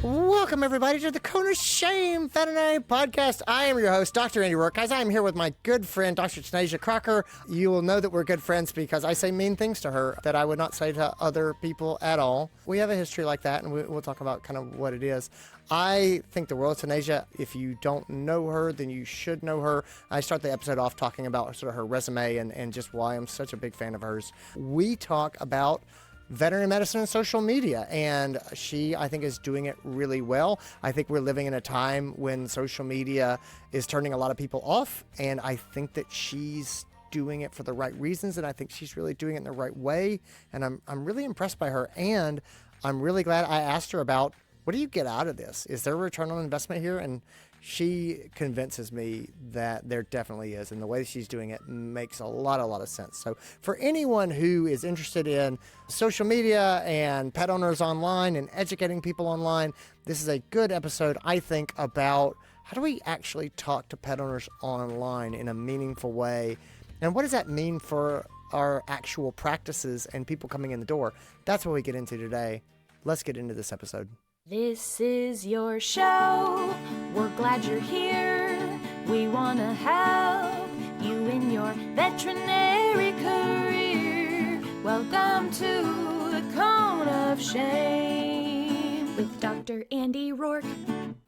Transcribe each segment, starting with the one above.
Welcome, everybody, to the Cone of Shame Veterinary Podcast. I am your host, DrAndyRoark. Guys, I am here with my good friend, Dr. Tannetje Crocker. You will know that we're good friends because I say mean things to her that I would not say to other people at all. We have a history like that, and we'll talk about kind of what it is. I think the world of Tannetje. If you don't know her, then you should know her. I start the episode off talking about sort of her resume and just why I'm such a big fan of hers. We talk about veterinary medicine and social media, and she, I think, is doing it really well. I think we're living in a time when social media is turning a lot of people off, and I think that she's doing it for the right reasons, and I think she's really doing it in the right way, and I'm really impressed by her, and I'm really glad I asked her about, what do you get out of this? Is there a return on investment here? And she convinces me that there definitely is, and the way she's doing it makes a lot of sense. So for anyone who is interested in social media and pet owners online and educating people online, this is a good episode, I think, about how do we actually talk to pet owners online in a meaningful way, and what does that mean for our actual practices and people coming in the door? That's what we get into today. Let's get into this episode. This is your show. We're glad you're here. We want to help you in your veterinary career. Welcome to the Cone of Shame with Dr. DrAndyRoark.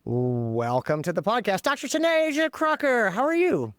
Welcome to the podcast, Dr. Tannetje Crocker. How are you?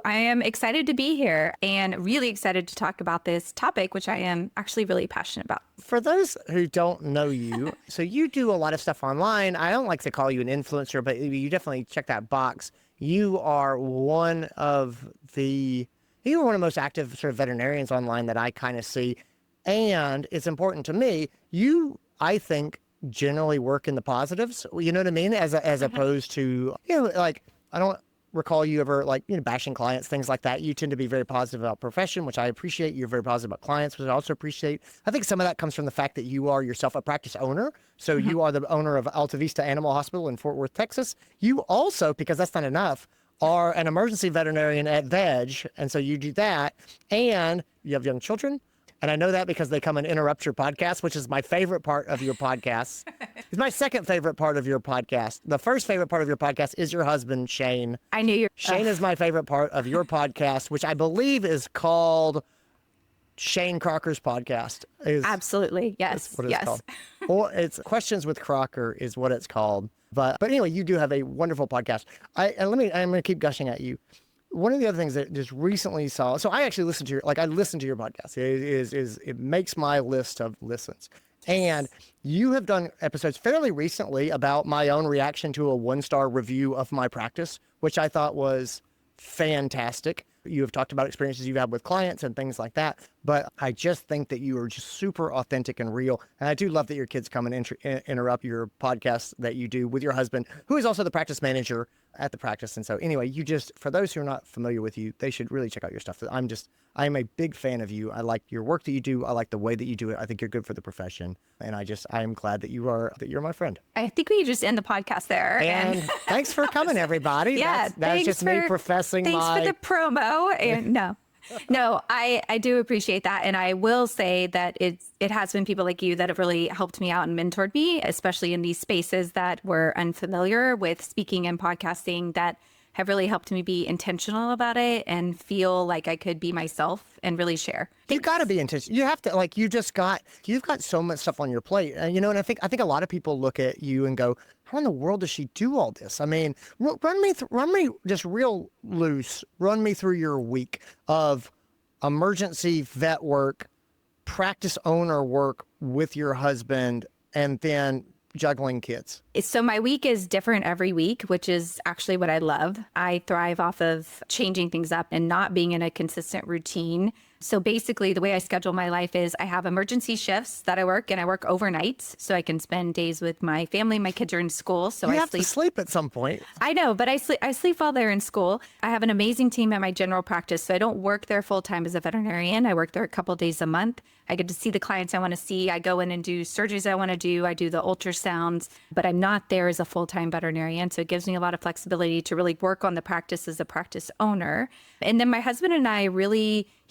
I am excited to be here and really excited to talk about this topic, which I am actually really passionate about. For those who don't know you, so you do a lot of stuff online. I don't like to call you an influencer, but you definitely check that box. You are one of the most active sort of veterinarians online that I kind of see. And it's important to me. You, I think, generally work in the positives. You know what I mean? As opposed to, like, I don't recall you ever bashing clients, things like that. You tend to be very positive about profession, which I appreciate. You're very positive about clients, which I also appreciate. I think some of that comes from the fact that you are yourself a practice owner. So you are the owner of Alta Vista Animal Hospital in Fort Worth, Texas. You also, because that's not enough, are an emergency veterinarian at Veg. And so you do that. And you have young children. And I know that because they come and interrupt your podcast, which is my favorite part of your podcast. It's my second favorite part of your podcast. The first favorite part of your podcast is your husband, Shane. I knew you. Shane is my favorite part of your podcast, which I believe is called Shane Crocker's Podcast. Absolutely. Yes. That's what it's called. Well, it's Questions with Crocker is what it's called. But anyway, you do have a wonderful podcast. I'm going to keep gushing at you. One of the other things that just recently saw, so I actually listened to your podcast. It makes my list of listens. And you have done episodes fairly recently about my own reaction to a 1-star review of my practice, which I thought was fantastic. You have talked about experiences you've had with clients and things like that. But I just think that you are just super authentic and real. And I do love that your kids come and interrupt your podcast that you do with your husband, who is also the practice manager at the practice. And so anyway, for those who are not familiar with you, they should really check out your stuff. I am a big fan of you. I like your work that you do. I like the way that you do it. I think you're good for the profession. And I am glad that you're my friend. I think we just end the podcast there. And thanks for coming, everybody. Yeah. That's just me professing thanks for the promo. And no, I do appreciate that. And I will say that it has been people like you that have really helped me out and mentored me, especially in these spaces that were unfamiliar with speaking and podcasting, that have really helped me be intentional about it and feel like I could be myself and really share. You got to be intentional. You have to, you've got so much stuff on your plate, and I think a lot of people look at you and go, how in the world does she do all this? I mean, run me just real loose. Run me through your week of emergency vet work, practice owner work with your husband, and then juggling kids. So my week is different every week, which is actually what I love. I thrive off of changing things up and not being in a consistent routine. So basically the way I schedule my life is I have emergency shifts that I work, and I work overnight so I can spend days with my family. My kids are in school, so you have to sleep at some point. I know, but I sleep while they're in school. I have an amazing team at my general practice, so I don't work there full time as a veterinarian. I work there a couple days a month. I get to see the clients I want to see. I go in and do surgeries I want to do. I do the ultrasounds, but I'm not there as a full-time veterinarian. So it gives me a lot of flexibility to really work on the practice as a practice owner. And then my husband and I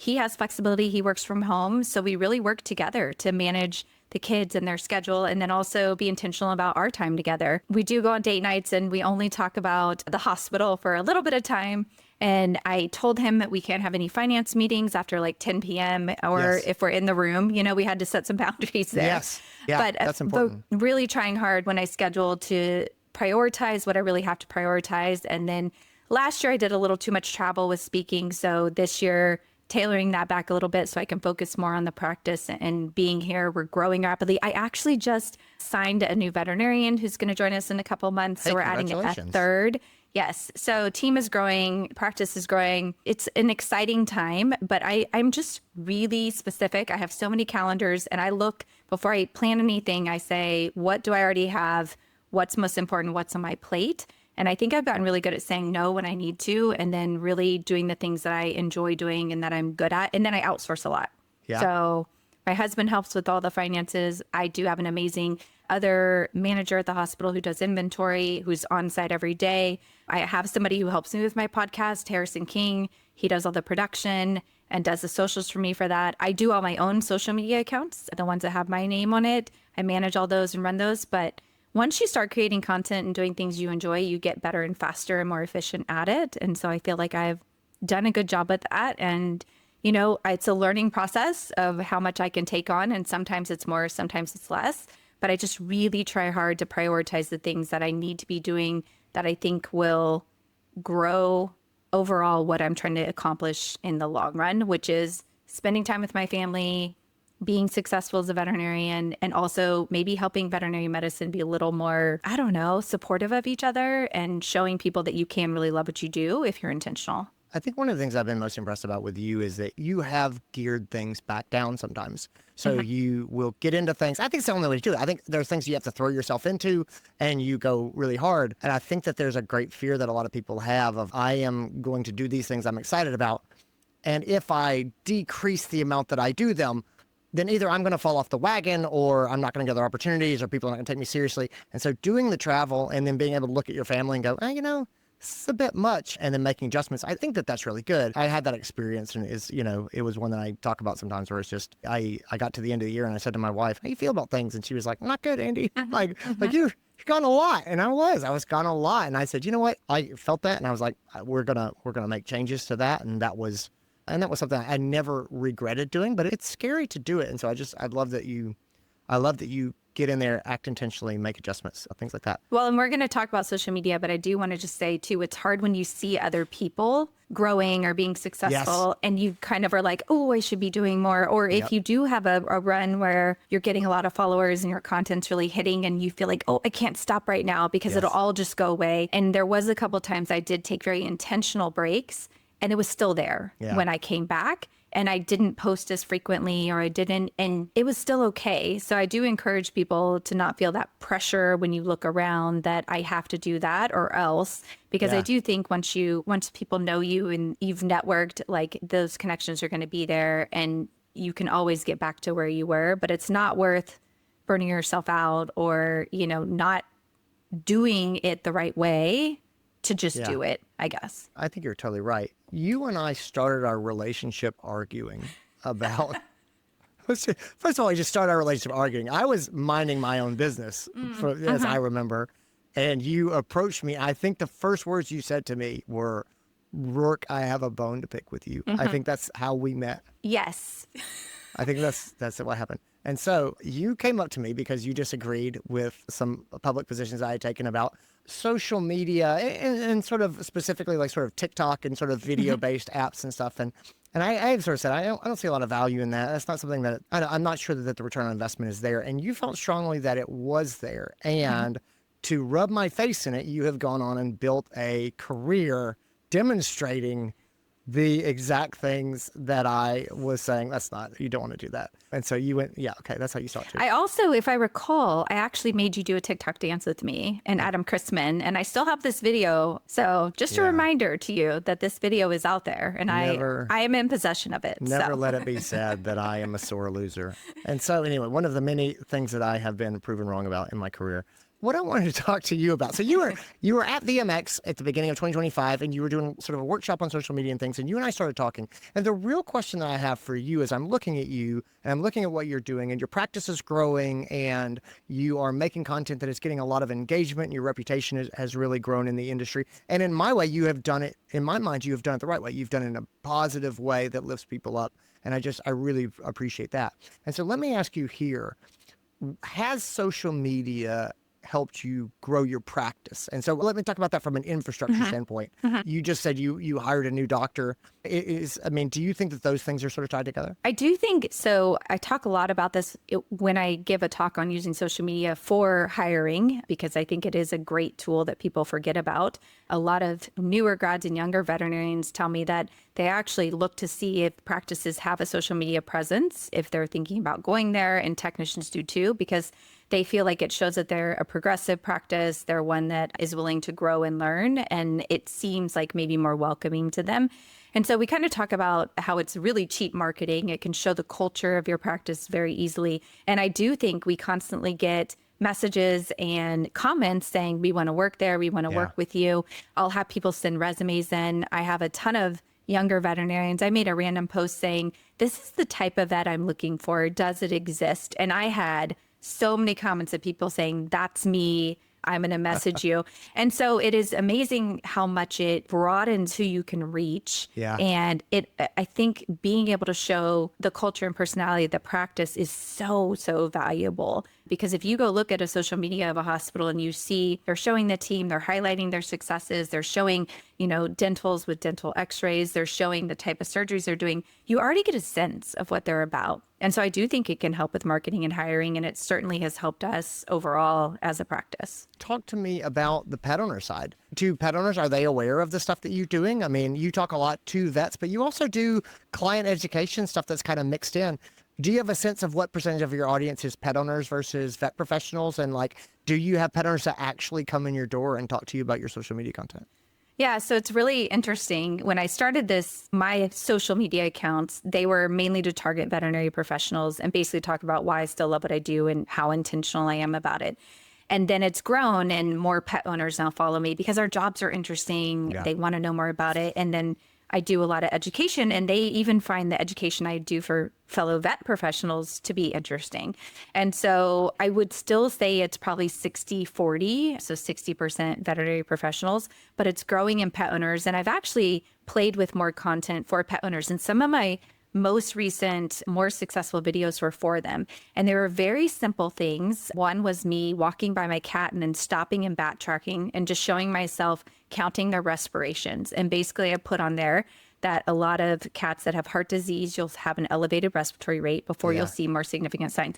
he has flexibility. He works from home. So we really work together to manage the kids and their schedule, and then also be intentional about our time together. We do go on date nights and we only talk about the hospital for a little bit of time. And I told him that we can't have any finance meetings after like 10 p.m. or if we're in the room, we had to set some boundaries there. Yes. Yeah, but that's important. Really trying hard when I schedule to prioritize what I really have to prioritize. And then last year I did a little too much travel with speaking. So this year, tailoring that back a little bit so I can focus more on the practice and being here. We're growing rapidly. I actually just signed a new veterinarian who's going to join us in a couple months. So we're adding a third. Yes. So team is growing, practice is growing. It's an exciting time, but I'm just really specific. I have so many calendars and I look before I plan anything. I say, what do I already have? What's most important? What's on my plate? And I think I've gotten really good at saying no when I need to, and then really doing the things that I enjoy doing and that I'm good at. And then I outsource a lot. Yeah. So my husband helps with all the finances. I do have an amazing other manager at the hospital who does inventory, who's on site every day. I have somebody who helps me with my podcast, Harrison King. He does all the production and does the socials for me for that. I do all my own social media accounts, the ones that have my name on it. I manage all those and run those. But once you start creating content and doing things you enjoy, you get better and faster and more efficient at it. And so I feel like I've done a good job with that. And, it's a learning process of how much I can take on. And sometimes it's more, sometimes it's less. But I just really try hard to prioritize the things that I need to be doing that I think will grow overall what I'm trying to accomplish in the long run, which is spending time with my family, being successful as a veterinarian, and also maybe helping veterinary medicine be a little more, supportive of each other and showing people that you can really love what you do if you're intentional. I think one of the things I've been most impressed about with you is that you have geared things back down sometimes. So you will get into things. I think it's the only way to do it. I think there's things you have to throw yourself into and you go really hard. And I think that there's a great fear that a lot of people have of, I am going to do these things I'm excited about. And if I decrease the amount that I do them, then either I'm going to fall off the wagon or I'm not going to get other opportunities or people are not going to take me seriously. And so doing the travel and then being able to look at your family and go, it's a bit much, and then making adjustments. I think that that's really good. I had that experience, and it was one that I talk about sometimes where it's just, I got to the end of the year and I said to my wife, how do you feel about things? And she was like, not good, Andy. Like you're gone a lot. And I was gone a lot. And I said, you know what? I felt that. And I was like, we're going to make changes to that. And that was something I never regretted doing, but it's scary to do it. And so I love that you get in there, act intentionally, make adjustments, things like that. Well, and we're going to talk about social media, but I do want to just say too, it's hard when you see other people growing or being successful and you kind of are like, oh, I should be doing more. Or if you do have a run where you're getting a lot of followers and your content's really hitting and you feel like, oh, I can't stop right now because it'll all just go away. And there was a couple of times I did take very intentional breaks and it was still there when I came back. And I didn't post as frequently and it was still okay. So I do encourage people to not feel that pressure when you look around that I have to do that or else, because I do think once people know you and you've networked, like those connections are going to be there and you can always get back to where you were, but it's not worth burning yourself out or, not doing it the right way to just do it, I guess. I think you're totally right. You and I started our relationship arguing about, first of all, we just started our relationship arguing. I was minding my own business, as I remember, and you approached me. I think the first words you said to me were, Roark, I have a bone to pick with you. I think that's how we met. Yes. I think that's what happened. And so you came up to me because you disagreed with some public positions I had taken about social media and sort of specifically like sort of TikTok and sort of video-based apps and stuff. And I had sort of said, I don't see a lot of value in that. That's not something that, I'm not sure that the return on investment is there. And you felt strongly that it was there. And to rub my face in it, you have gone on and built a career demonstrating the exact things that I was saying, you don't want to do that. And so you went, okay, that's how you started. I also, if I recall, I actually made you do a TikTok dance with me and Adam Christman, and I still have this video. So just a reminder to you that this video is out there and I am in possession of it. Never let it be said that I am a sore loser. And so anyway, one of the many things that I have been proven wrong about in my career. what I wanted to talk to you about. So you were at VMX at the beginning of 2025, and you were doing sort of a workshop on social media and things, and you and I started talking. And the real question that I have for you is I'm looking at you, and I'm looking at what you're doing, and your practice is growing, and you are making content that is getting a lot of engagement, and your reputation has really grown in the industry. And in my way, you have done it, in my mind, you have done it the right way. You've done it in a positive way that lifts people up. And I really appreciate that. And so let me ask you here, has social media helped you grow your practice? And so let me talk about that from an infrastructure standpoint. You just said you hired a new doctor. Do you think that those things are sort of tied together? I do think so. I talk a lot about this when I give a talk on using social media for hiring, because I think it is a great tool that people forget about. A lot of newer grads and younger veterinarians tell me that they actually look to see if practices have a social media presence, if they're thinking about going there, and technicians do too, because they feel like it shows that they're a progressive practice. They're one that is willing to grow and learn, and it seems like maybe more welcoming to them. And so we kind of talk about how it's really cheap marketing. It can show the culture of your practice very easily. And I do think we constantly get messages and comments saying, we want to work there. We want to work with you. I'll have people send resumes in. I have a ton of younger veterinarians. I made a random post saying, this is the type of vet I'm looking for. Does it exist? And I had so many comments of people saying, that's me. I'm going to message you. And so it is amazing how much it broadens who you can reach. Yeah. And I think being able to show the culture and personality of the practice is so, so valuable. Because if you go look at a social media of a hospital and you see they're showing the team, they're highlighting their successes, they're showing, dentals with dental x-rays, they're showing the type of surgeries they're doing, you already get a sense of what they're about. And so I do think it can help with marketing and hiring, and it certainly has helped us overall as a practice. Talk to me about the pet owner side. Do pet owners, are they aware of the stuff that you're doing? I mean, you talk a lot to vets, but you also do client education stuff that's kind of mixed in. Do you have a sense of what percentage of your audience is pet owners versus vet professionals? And do you have pet owners that actually come in your door and talk to you about your social media content? Yeah, so it's really interesting. When I started this, my social media accounts, they were mainly to target veterinary professionals and basically talk about why I still love what I do and how intentional I am about it. And then it's grown and more pet owners now follow me because our jobs are interesting. Yeah. They want to know more about it. And then I do a lot of education, and they even find the education I do for fellow vet professionals to be interesting. And so I would still say it's probably 60-40, so 60% veterinary professionals, but it's growing in pet owners. And I've actually played with more content for pet owners. And some of my most recent, more successful videos were for them. And they were very simple things. One was me walking by my cat and then stopping and backtracking and just showing myself counting their respirations. And basically I put on there that a lot of cats that have heart disease, you'll have an elevated respiratory rate before you'll see more significant signs.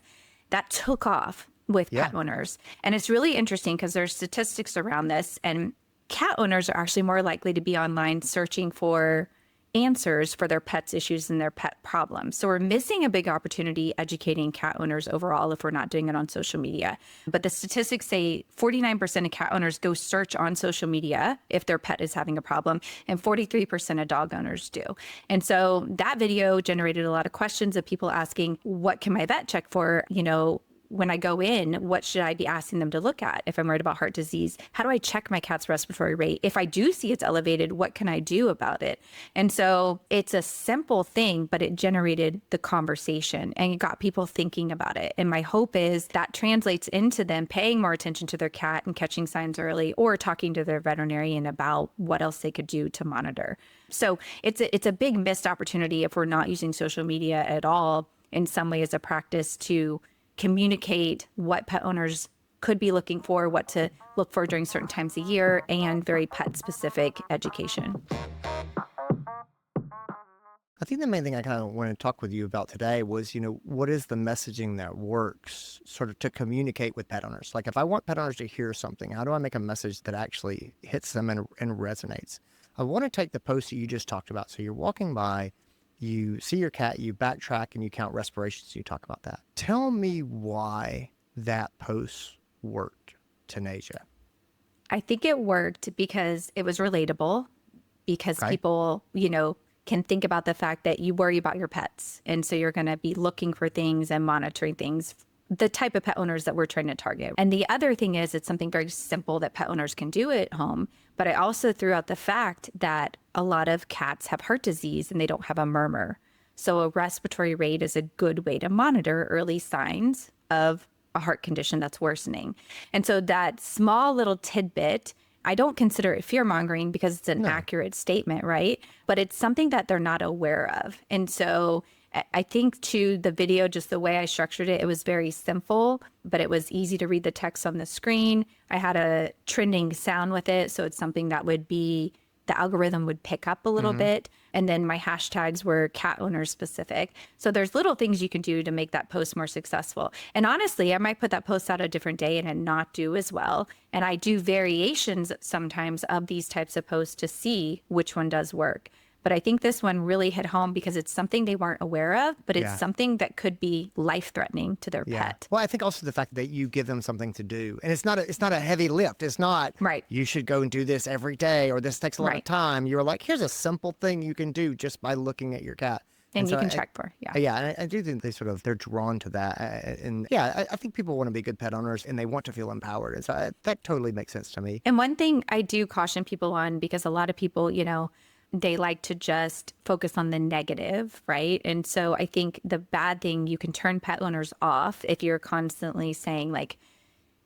That took off with pet owners. And it's really interesting because there's statistics around this, and cat owners are actually more likely to be online searching for answers for their pets' issues and their pet problems. So we're missing a big opportunity educating cat owners overall if we're not doing it on social media. But the statistics say 49% of cat owners go search on social media if their pet is having a problem, and 43% of dog owners do. And so that video generated a lot of questions of people asking, what can my vet check for? When I go in, what should I be asking them to look at? If I'm worried about heart disease, how do I check my cat's respiratory rate? If I do see it's elevated, what can I do about it? And so it's a simple thing, but it generated the conversation and it got people thinking about it. And my hope is that translates into them paying more attention to their cat and catching signs early, or talking to their veterinarian about what else they could do to monitor. So it's a big missed opportunity if we're not using social media at all in some way as a practice to communicate what pet owners could be looking for, what to look for during certain times of year, and very pet-specific education. I think the main thing I kind of want to talk with you about today was, what is the messaging that works sort of to communicate with pet owners? Like if I want pet owners to hear something, how do I make a message that actually hits them and resonates? I want to take the post that you just talked about. So you're walking by, you see your cat, you backtrack, and you count respirations. You talk about that. Tell me why that post worked, Tannetje. I think it worked because it was relatable, because people, can think about the fact that you worry about your pets. And so you're going to be looking for things and monitoring things the type of pet owners that we're trying to target. And the other thing is, it's something very simple that pet owners can do at home. But I also threw out the fact that a lot of cats have heart disease and they don't have a murmur. So a respiratory rate is a good way to monitor early signs of a heart condition that's worsening. And so that small little tidbit, I don't consider it fear-mongering because it's an accurate statement, right? But it's something that they're not aware of. And so I think, too, the video, just the way I structured it, it was very simple, but it was easy to read the text on the screen. I had a trending sound with it, so it's something that would be, the algorithm would pick up a little bit. And then my hashtags were cat owner specific. So there's little things you can do to make that post more successful. And honestly, I might put that post out a different day and it not do as well. And I do variations sometimes of these types of posts to see which one does work. But I think this one really hit home because it's something they weren't aware of, but it's something that could be life-threatening to their pet. Well, I think also the fact that you give them something to do, and it's not a heavy lift. It's not you should go and do this every day or this takes a lot of time. You're like, here's a simple thing you can do just by looking at your cat. And you can check for, and I do think they're drawn to that. And I think people want to be good pet owners and they want to feel empowered. And so that totally makes sense to me. And one thing I do caution people on, because a lot of people, they like to just focus on the negative, right? And so I think the bad thing, you can turn pet owners off if you're constantly saying like,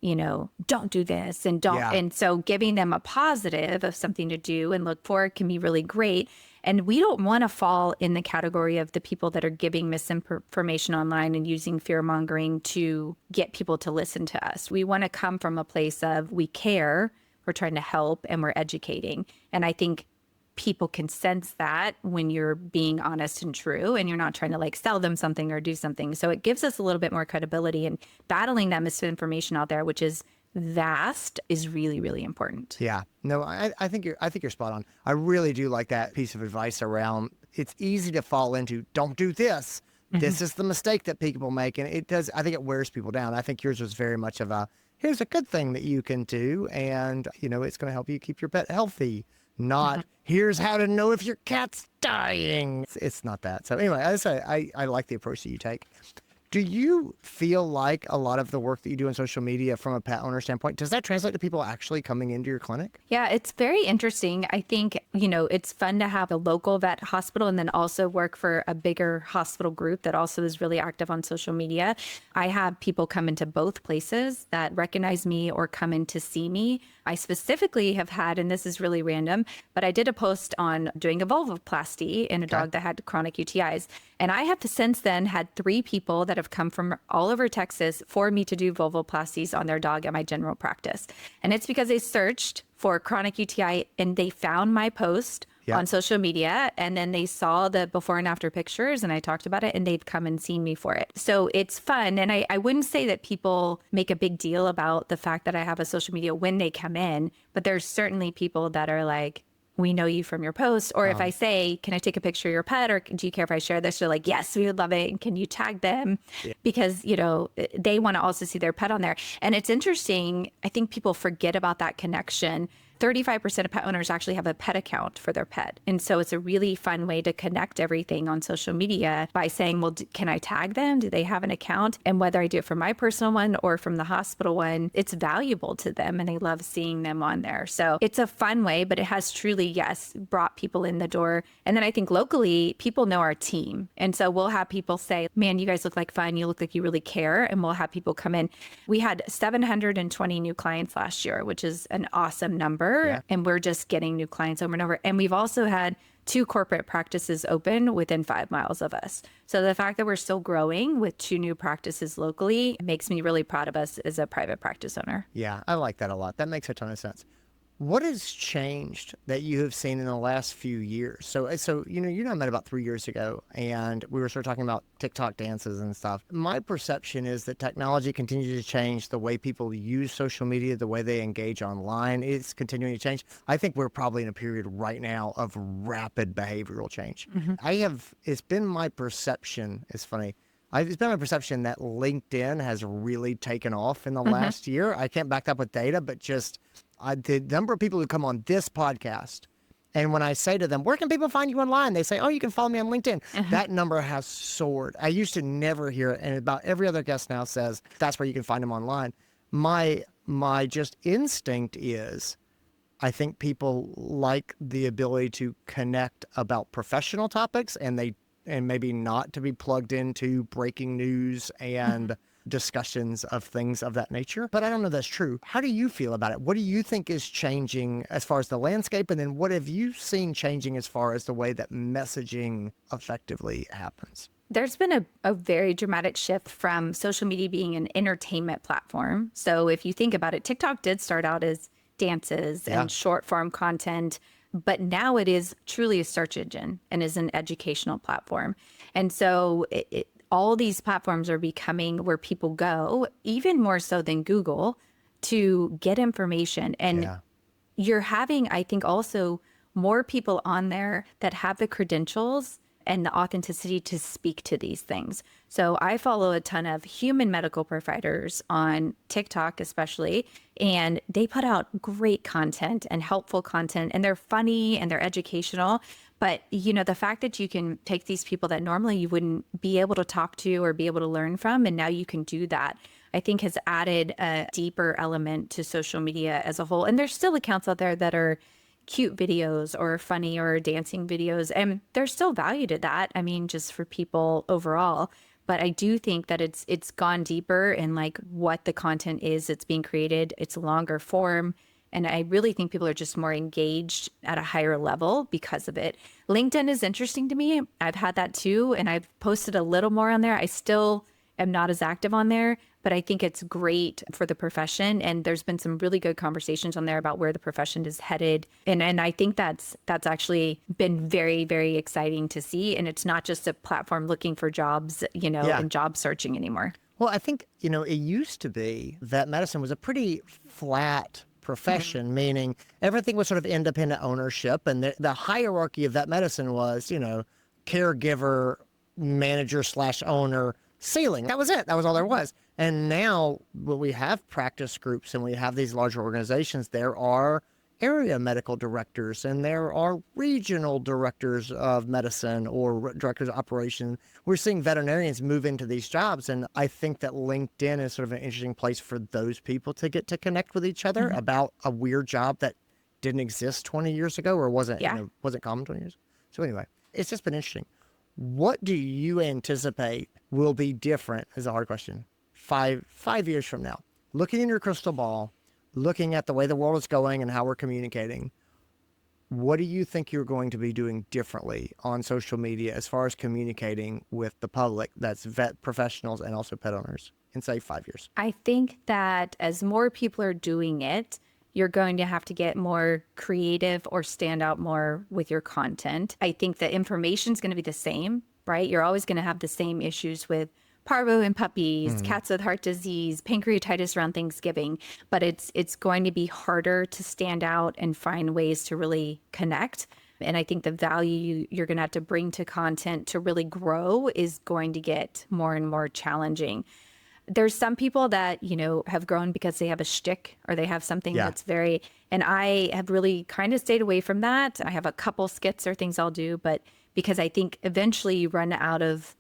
don't do this and don't. And so giving them a positive of something to do and look for can be really great. And we don't want to fall in the category of the people that are giving misinformation online and using fear mongering to get people to listen to us. We want to come from a place of we care, we're trying to help, and we're educating. And I think people can sense that when you're being honest and true and you're not trying to like sell them something or do something. So it gives us a little bit more credibility, and battling that misinformation out there, which is vast, is really, really important. Yeah. No, I think you're spot on. I really do like that piece of advice around it's easy to fall into don't do this. This is the mistake that people make. And it does, I think it wears people down. I think yours was very much of a here's a good thing that you can do, and it's going to help you keep your pet healthy. Not here's how to know if your cat's dying. It's not that. So anyway, as I say, I like the approach that you take. Do you feel like a lot of the work that you do on social media from a pet owner standpoint, does that translate to people actually coming into your clinic? Yeah, it's very interesting. I think, it's fun to have a local vet hospital and then also work for a bigger hospital group that also is really active on social media. I have people come into both places that recognize me or come in to see me. I specifically have had, and this is really random, but I did a post on doing a vulvoplasty in a dog that had chronic UTIs. And I have since then had 3 people that have come from all over Texas for me to do vulvoplasties on their dog at my general practice. And it's because they searched for chronic UTI and they found my post on social media, and then they saw the before and after pictures and I talked about it and they've come and seen me for it. So it's fun. And I wouldn't say that people make a big deal about the fact that I have a social media when they come in, but there's certainly people that are like, we know you from your post. Or if I say, can I take a picture of your pet, or do you care if I share this? They're like, yes, we would love it. And can you tag them? Because, they want to also see their pet on there. And it's interesting. I think people forget about that connection. 35% of pet owners actually have a pet account for their pet. And so it's a really fun way to connect everything on social media by saying, well, can I tag them? Do they have an account? And whether I do it from my personal one or from the hospital one, it's valuable to them and they love seeing them on there. So it's a fun way, but it has truly, yes, brought people in the door. And then I think locally, people know our team. And so we'll have people say, man, you guys look like fun. You look like you really care. And we'll have people come in. We had 720 new clients last year, which is an awesome number. And we're just getting new clients over and over. And we've also had 2 corporate practices open within 5 miles of us. So the fact that we're still growing with 2 new practices locally makes me really proud of us as a private practice owner. Yeah, I like that a lot. That makes a ton of sense. What has changed that you have seen in the last few years? So you and I met about 3 years ago, and we were sort of talking about TikTok dances and stuff. My perception is that technology continues to change the way people use social media, the way they engage online. It's continuing to change. I think we're probably in a period right now of rapid behavioral change. It's been my perception, it's funny, it's been my perception that LinkedIn has really taken off in the last year. I can't back that up with data, but just the number of people who come on this podcast And when I say to them, where can people find you online? They say, oh, you can follow me on LinkedIn. That number has soared. I used to never hear it. And about every other guest now says that's where you can find them online. My just instinct is I think people like the ability to connect about professional topics and maybe not to be plugged into breaking news and discussions of things of that nature. But I don't know if that's true. How do you feel about it? What do you think is changing as far as the landscape? And then what have you seen changing as far as the way that messaging effectively happens? There's been a very dramatic shift from social media being an entertainment platform. So if you think about it, TikTok did start out as dances and short form content, but now it is truly a search engine and is an educational platform. And so all these platforms are becoming where people go, even more so than Google, to get information. And you're having, I think, also more people on there that have the credentials and the authenticity to speak to these things. So I follow a ton of human medical providers on TikTok, especially, and they put out great content and helpful content, and they're funny and they're educational. But, the fact that you can take these people that normally you wouldn't be able to talk to or be able to learn from, and now you can do that, I think has added a deeper element to social media as a whole. And there's still accounts out there that are cute videos or funny or dancing videos, and there's still value to that. I mean, just for people overall. But I do think that it's gone deeper in like what the content is that's being created. It's longer form. And I really think people are just more engaged at a higher level because of it. LinkedIn is interesting to me. I've had that too. And I've posted a little more on there. I still am not as active on there, but I think it's great for the profession. And there's been some really good conversations on there about where the profession is headed. And I think that's actually been very, very exciting to see. And it's not just a platform looking for jobs, and job searching anymore. Well, I think, it used to be that medicine was a pretty flat profession, meaning everything was sort of independent ownership. And the hierarchy of that medicine was, caregiver, manager / owner, ceiling. That was it. That was all there was. And now when we have practice groups and we have these larger organizations, there are area medical directors and there are regional directors of medicine or directors of operation. We're seeing veterinarians move into these jobs. And I think that LinkedIn is sort of an interesting place for those people to get to connect with each other about a weird job that didn't exist 20 years ago or wasn't common 20 years ago. So anyway, it's just been interesting. What do you anticipate will be different is a hard question. 5 years from now, looking in your crystal ball, looking at the way the world is going and how we're communicating, what do you think you're going to be doing differently on social media as far as communicating with the public, that's vet professionals and also pet owners, in say 5 years? I think that as more people are doing it, you're going to have to get more creative or stand out more with your content. I think the information is going to be the same, right? You're always going to have the same issues with parvo and puppies, cats with heart disease, pancreatitis around Thanksgiving, but it's going to be harder to stand out and find ways to really connect. And I think the value you're going to have to bring to content to really grow is going to get more and more challenging. There's some people that, have grown because they have a shtick or they have something that's very, and I have really kind of stayed away from that. I have a couple skits or things I'll do, but because I think eventually you run out of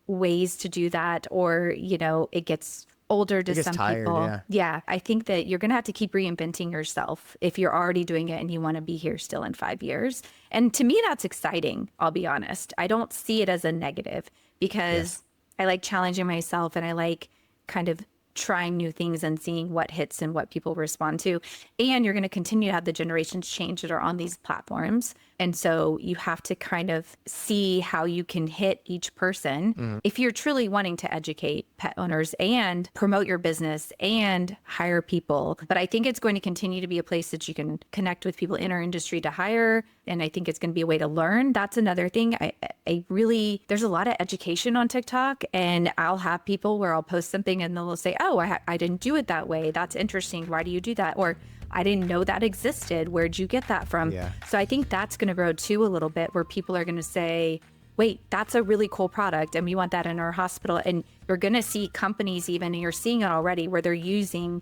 ways to do that, or, it gets older to some tired, people. Yeah. I think that you're going to have to keep reinventing yourself if you're already doing it and you want to be here still in 5 years. And to me, that's exciting. I'll be honest. I don't see it as a negative because I like challenging myself and I like kind of trying new things and seeing what hits and what people respond to. And you're going to continue to have the generations change that are on these platforms. And so you have to kind of see how you can hit each person if you're truly wanting to educate pet owners and promote your business and hire people. But I think it's going to continue to be a place that you can connect with people in our industry to hire. And I think it's going to be a way to learn. That's another thing. There's a lot of education on TikTok, and I'll have people where I'll post something and they'll say, oh, I didn't do it that way. That's interesting. Why do you do that? Or I didn't know that existed. Where'd you get that from? Yeah. So I think that's going to grow too a little bit, where people are going to say, wait, that's a really cool product and we want that in our hospital. And you're going to see companies even, and you're seeing it already, where they're using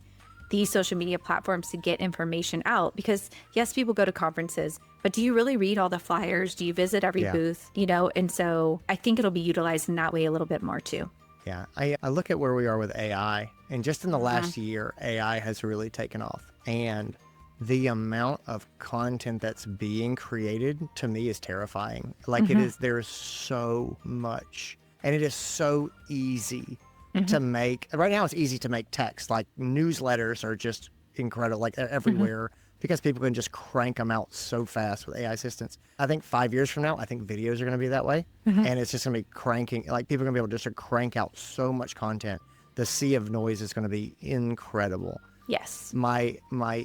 these social media platforms to get information out, because yes, people go to conferences, but do you really read all the flyers? Do you visit every booth? And so I think it'll be utilized in that way a little bit more too. Yeah, I look at where we are with AI, and just in the last year, AI has really taken off. And the amount of content that's being created to me is terrifying. Like there's so much, and it is so easy to make. Right now, it's easy to make text. Like newsletters are just incredible, like they're everywhere. Because people can just crank them out so fast with AI assistants. I think 5 years from now, I think videos are going to be that way. And it's just going to be cranking, like people are going to be able to just crank out so much content. The sea of noise is going to be incredible. Yes. My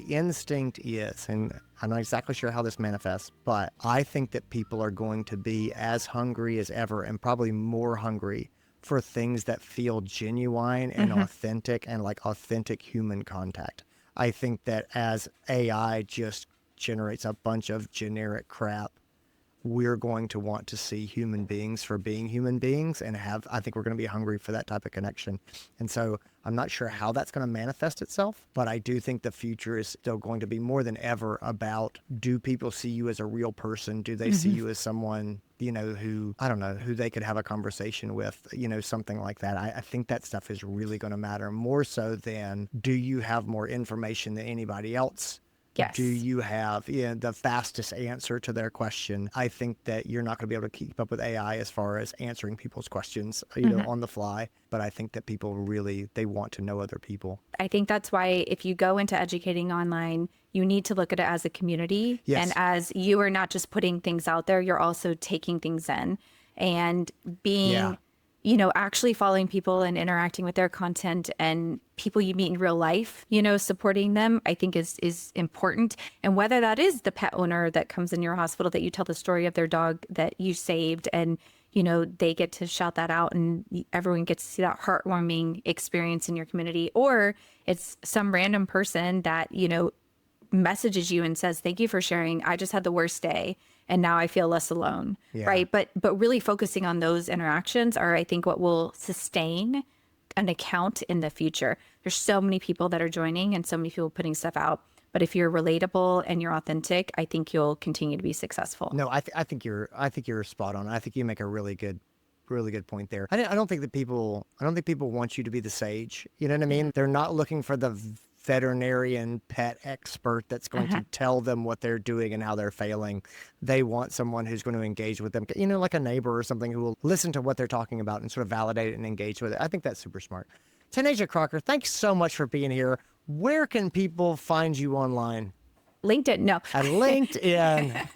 instinct is, and I'm not exactly sure how this manifests, but I think that people are going to be as hungry as ever, and probably more hungry for things that feel genuine and authentic, and like authentic human contact. I think that as AI just generates a bunch of generic crap, we're going to want to see human beings for being human beings, and I think we're going to be hungry for that type of connection. And so I'm not sure how that's going to manifest itself, but I do think the future is still going to be more than ever about, do people see you as a real person? Do they see you as someone, who, I don't know, who they could have a conversation with, something like that. I think that stuff is really going to matter more so than, do you have more information than anybody else? Yes. Do you have the fastest answer to their question? I think that you're not going to be able to keep up with AI as far as answering people's questions, on the fly. But I think that people really, they want to know other people. I think that's why if you go into educating online, you need to look at it as a community. Yes. And as you are not just putting things out there, you're also taking things in and being, actually following people and interacting with their content, and people you meet in real life, supporting them, I think is important. And whether that is the pet owner that comes in your hospital, that you tell the story of their dog that you saved, and they get to shout that out, and everyone gets to see that heartwarming experience in your community, or it's some random person that, messages you and says, thank you for sharing. I just had the worst day, and now I feel less alone. Yeah. Right. But really focusing on those interactions are, I think, what will sustain an account in the future. There's so many people that are joining and so many people putting stuff out. But if you're relatable and you're authentic, I think you'll continue to be successful. No, I think you're spot on. I think you make a really good point there. I don't think people want you to be the sage. You know what I mean? They're not looking for the veterinarian pet expert that's going to tell them what they're doing and how they're failing. They want someone who's going to engage with them, like a neighbor or something, who will listen to what they're talking about and sort of validate it and engage with it. I think that's super smart. Tannetje Crocker, thanks so much for being here. Where can people find you online? LinkedIn, no. At LinkedIn.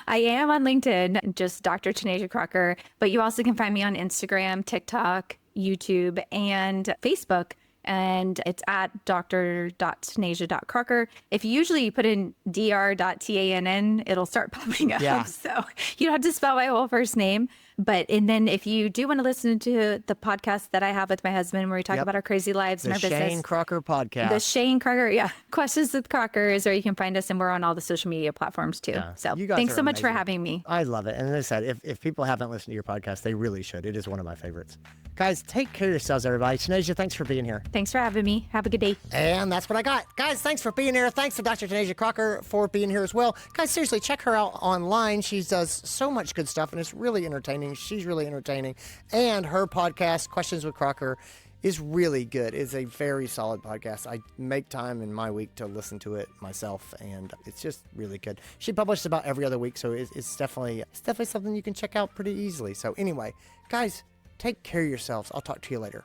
I am on LinkedIn, just Dr. Tannetje Crocker, but you also can find me on Instagram, TikTok, YouTube, and Facebook. And it's at dr.tannetje.crocker. If you usually put in dr.tann, it'll start popping up. Yeah. So you don't have to spell my whole first name. And then if you do want to listen to the podcast that I have with my husband, where we talk about our crazy lives and our business. The Shane Crocker podcast. The Shane Crocker, Questions with Crocker is where you can find us, and we're on all the social media platforms too. Yeah. So You guys thanks are so much for amazing. having me. I love it. And as I said, if people haven't listened to your podcast, they really should. It is one of my favorites. Guys, take care of yourselves, everybody. Tannetje, thanks for being here. Thanks for having me. Have a good day. And that's what I got. Guys, thanks for being here. Thanks to Dr. Tannetje Crocker for being here as well. Guys, seriously, check her out online. She does so much good stuff, and it's really entertaining. She's really entertaining. And her podcast, Questions with Crocker, is really good. It's a very solid podcast. I make time in my week to listen to it myself, and it's just really good. She publishes about every other week, so it's definitely something you can check out pretty easily. So anyway, guys, take care of yourselves. I'll talk to you later.